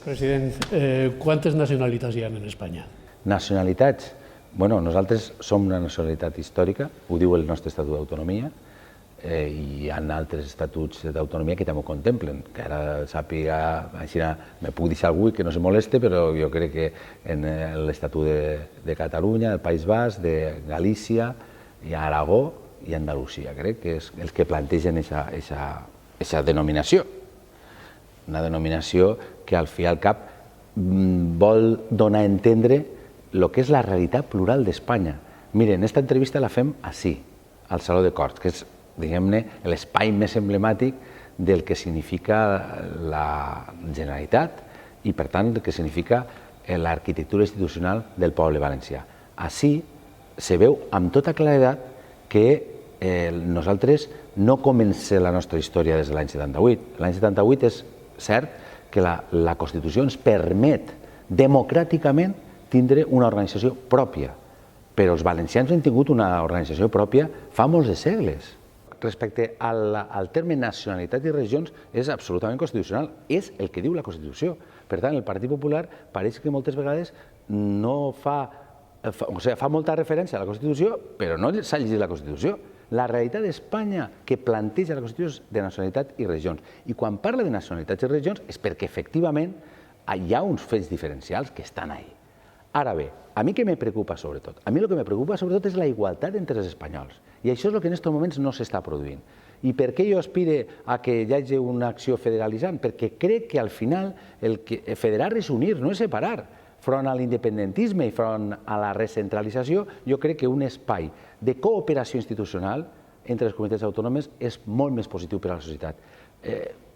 President, quantes nacionalitats hi ha en Espanya? Nacionalitats? Bueno, nosaltres som una nacionalitat històrica, ho diu el nostre Estatut d'Autonomia, i hi ha altres estatuts d'autonomia que també ho contemplen, que ara sàpiga, així me puc deixar algú que no se moleste, però jo crec que en l'Estatut de Catalunya, del País Basc, de Galícia, i Aragó i Andalusia, crec que és els que plantegen aquesta denominació. Una denominació que al fi i al cap vol donar a entendre el que és la realitat plural d'Espanya. Miren, aquesta entrevista la fem ací, al Saló de Corts, que és, diguem-ne, l'espai més emblemàtic del que significa la Generalitat i, per tant, del que significa l'arquitectura institucional del poble valencià. Ací se veu amb tota claredat que nosaltres no comencem la nostra història des de l'any 78. L'any 78 és cert que la Constitució ens permet democràticament tindre una organització pròpia, però els valencians han tingut una organització pròpia fa molts de segles. Respecte al terme nacionalitat i regions és absolutament constitucional, és el que diu la Constitució. Per tant, el Partit Popular pareix que moltes vegades no fa molta referència a la Constitució, però no s'ha llegit la Constitució. La realitat d'Espanya que planteja la Constitució és de nacionalitat i regions. I quan parla de nacionalitats i regions és perquè efectivament hi ha uns fets diferencials que estan ahí. Ara bé, a mi què me preocupa sobretot? A mi el que me preocupa sobretot és la igualtat entre els espanyols. I això és el que en aquests moments no s'està produint. I per què jo aspire a que hi hagi una acció federalitzant? Perquè crec que al final federar és unir, no és separar. Front a l'independentisme i front a la recentralització, jo crec que un espai de cooperació institucional entre les comunitats autònomes és molt més positiu per a la societat.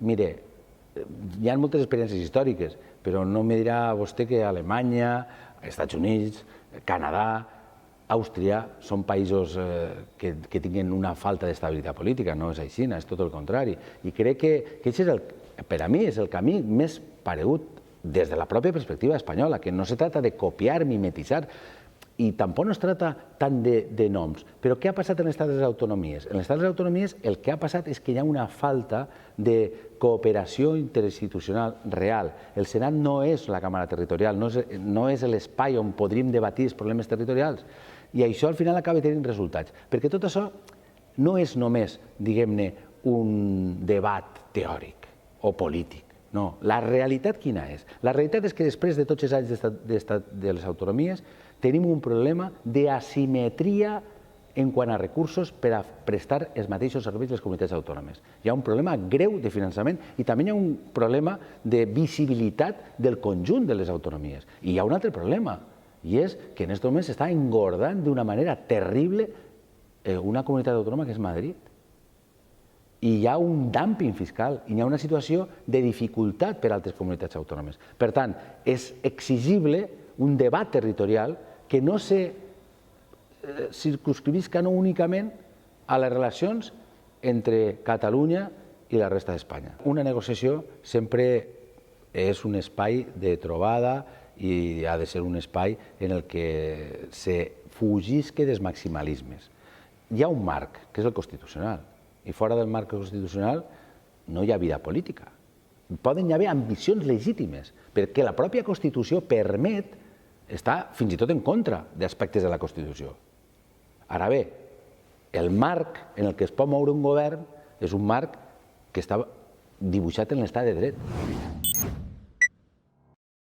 Mire, hi ha moltes experiències històriques, però no me dirà vostè que Alemanya, Estats Units, Canadà, Àustria són països que tinguen una falta d'estabilitat política. No és així, és tot el contrari. I crec que aquest, per a mi, és el camí més paregut des de la pròpia perspectiva espanyola, que no se trata de copiar, mimetitzar, i tampoc no es trata tant de noms. Però què ha passat en l'estat de les autonomies? En l'estat de les autonomies el que ha passat és que hi ha una falta de cooperació interinstitucional real. El Senat no és la càmera territorial, no és l'espai on podríem debatir els problemes territorials. I això al final acaba tenint resultats. Perquè tot això no és només, diguem-ne, un debat teòric o polític. No, la realitat quina és? La realitat és que després de tots els anys de les autonomies tenim un problema d'asimetria en quant a recursos per a prestar els mateixos serveis a les comunitats autònomes. Hi ha un problema greu de finançament i també hi ha un problema de visibilitat del conjunt de les autonomies. I hi ha un altre problema, i és que en aquests moments s'està engordant d'una manera terrible una comunitat autònoma que és Madrid. I hi ha un dúmping fiscal, i hi ha una situació de dificultat per a altres comunitats autònomes. Per tant, és exigible un debat territorial que no se circumscrivisca no únicament a les relacions entre Catalunya i la resta d'Espanya. Una negociació sempre és un espai de trobada i ha de ser un espai en el que se fugisca dels maximalismes. Hi ha un marc, que és el constitucional, i fora del marc constitucional no hi ha vida política. Poden hi haver ambicions legítimes, perquè la pròpia Constitució permet estar fins i tot en contra d'aspectes de la Constitució. Ara bé, el marc en el que es pot moure un govern és un marc que està dibuixat en l'estat de dret.